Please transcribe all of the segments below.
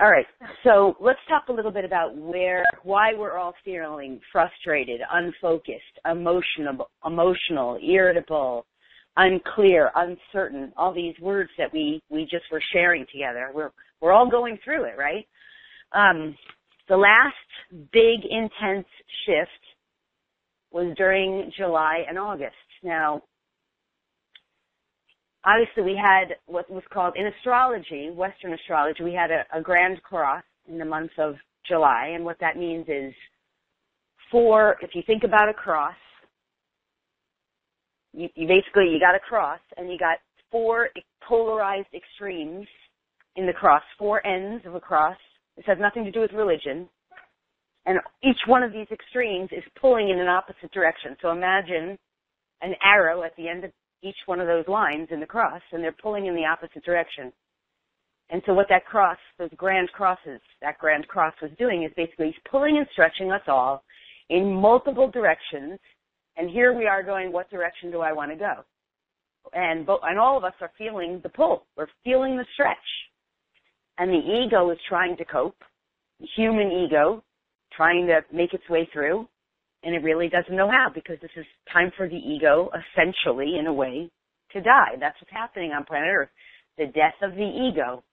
All right, so let's talk a little bit about why we're all feeling frustrated, unfocused, emotional, irritable, unclear, uncertain, all these words that we just were sharing together. We're all going through it, right? The last big intense shift was during July and August. Now, obviously we had what was called, in astrology, Western astrology, we had a grand cross in the month of July, and what that means is if you think about a cross, you got a cross, and you got 4 polarized extremes in the cross, 4 ends of a cross. This has nothing to do with religion. And each one of these extremes is pulling in an opposite direction. So imagine an arrow at the end of each one of those lines in the cross, and they're pulling in the opposite direction. And so what that cross grand cross was doing is basically pulling and stretching us all in multiple directions. And here we are going, what direction do I want to go? And all of us are feeling the pull. We're feeling the stretch. And the ego is trying to cope, the human ego, trying to make its way through. And it really doesn't know how, because this is time for the ego, essentially, in a way, to die. That's what's happening on planet Earth, the death of the ego.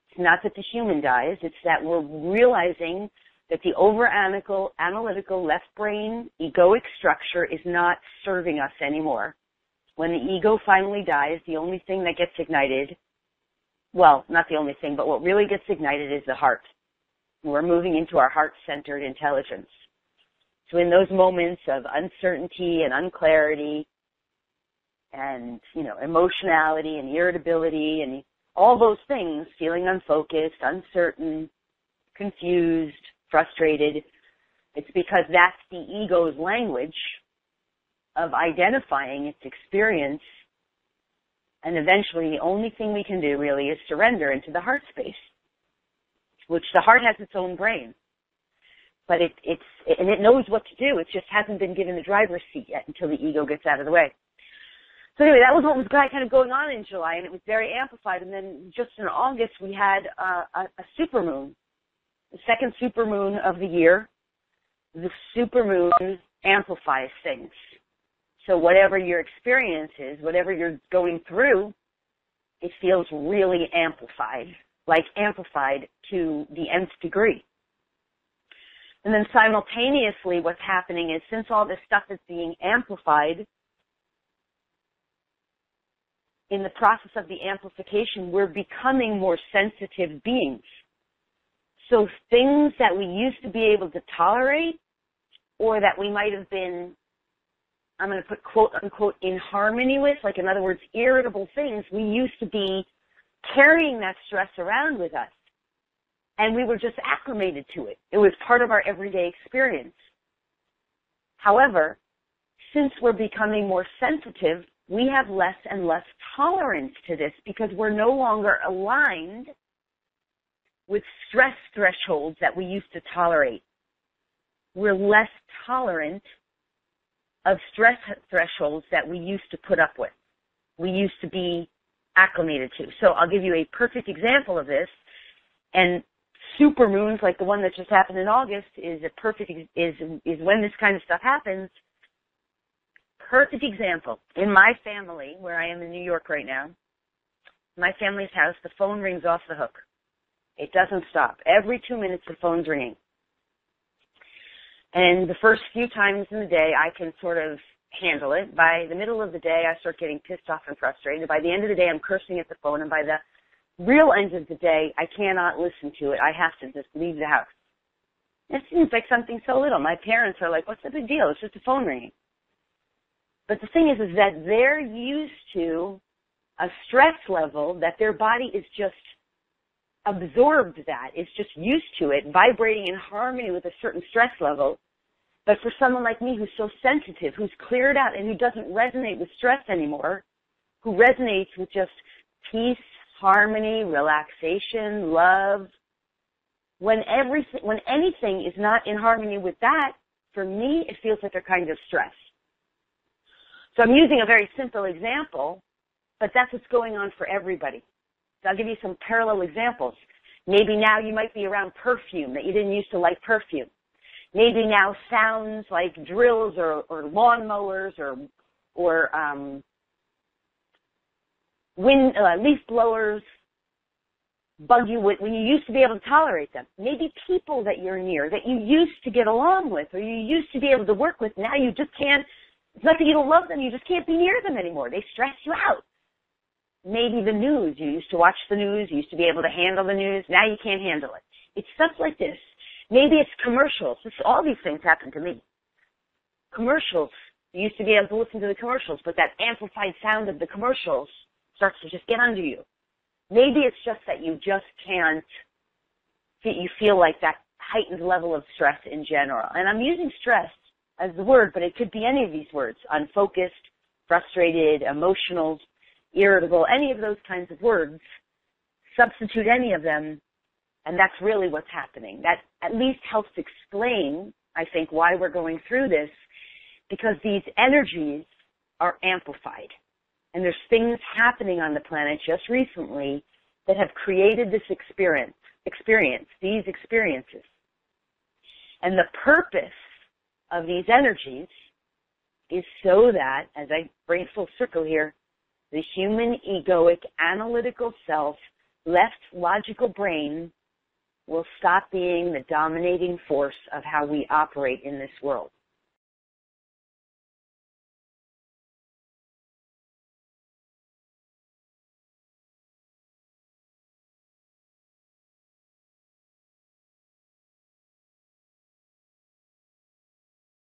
It's not that the human dies, it's that we're realizing that the analytical left brain egoic structure is not serving us anymore. When the ego finally dies, the only thing that gets ignited, well, not the only thing, but what really gets ignited is the heart. We're moving into our heart-centered intelligence. So in those moments of uncertainty and unclarity and, emotionality and irritability and all those things, feeling unfocused, uncertain, confused, frustrated, it's because that's the ego's language of identifying its experience. And eventually the only thing we can do really is surrender into the heart space, which the heart has its own brain. But it knows what to do. It just hasn't been given the driver's seat yet until the ego gets out of the way. So anyway, that was what was kind of going on in July, and it was very amplified. And then just in August, we had a supermoon, the second supermoon of the year. The supermoon amplifies things. So whatever your experience is, whatever you're going through, it feels really amplified, like amplified to the nth degree. And then simultaneously what's happening is, since all this stuff is being amplified, in the process of the amplification, we're becoming more sensitive beings. So things that we used to be able to tolerate, or that we might have been, I'm going to put quote unquote, in harmony with, like in other words, irritable things, we used to be carrying that stress around with us. And we were just acclimated to it. It was part of our everyday experience. However, since we're becoming more sensitive, we have less and less tolerance to this, because we're no longer aligned with stress thresholds that we used to tolerate. We're less tolerant of stress thresholds that we used to put up with, we used to be acclimated to. So I'll give you a perfect example of this. And supermoons, like the one that just happened in August, is when this kind of stuff happens. Perfect example. In my family, where I am in New York right now, my family's house, the phone rings off the hook. It doesn't stop. Every 2 minutes the phone's ringing. And the first few times in the day, I can sort of handle it. By the middle of the day, I start getting pissed off and frustrated. By the end of the day, I'm cursing at the phone. And by the real end of the day, I cannot listen to it. I have to just leave the house. It seems like something so little. My parents are like, what's the big deal? It's just a phone ringing. But the thing is that they're used to a stress level that their body is just absorbed that. It's just used to it, vibrating in harmony with a certain stress level. But for someone like me who's so sensitive, who's cleared out and who doesn't resonate with stress anymore, who resonates with just peace, harmony, relaxation, love, when anything is not in harmony with that, for me, it feels like a kind of stress. So I'm using a very simple example, but that's what's going on for everybody. So I'll give you some parallel examples. Maybe now you might be around perfume that you didn't used to like perfume. Maybe now sounds like drills or lawnmowers or leaf blowers bug you when you used to be able to tolerate them. Maybe people that you're near that you used to get along with or you used to be able to work with, now you just can't. It's not that you don't love them, you just can't be near them anymore. They stress you out. Maybe the news, you used to watch the news, you used to be able to handle the news, now you can't handle it. It's stuff like this. Maybe it's commercials. All these things happen to me. Commercials. You used to be able to listen to the commercials, but that amplified sound of the commercials starts to just get under you. Maybe it's just that you just can't, you feel like that heightened level of stress in general. And I'm using stress as the word, but it could be any of these words. Unfocused, frustrated, emotional, irritable, any of those kinds of words. Substitute any of them, and that's really what's happening. That at least helps explain, I think, why we're going through this, because these energies are amplified. And there's things happening on the planet just recently that have created this these experiences. And the purpose of these energies is so that, as I bring it full circle here, the human egoic analytical self, left logical brain, will stop being the dominating force of how we operate in this world.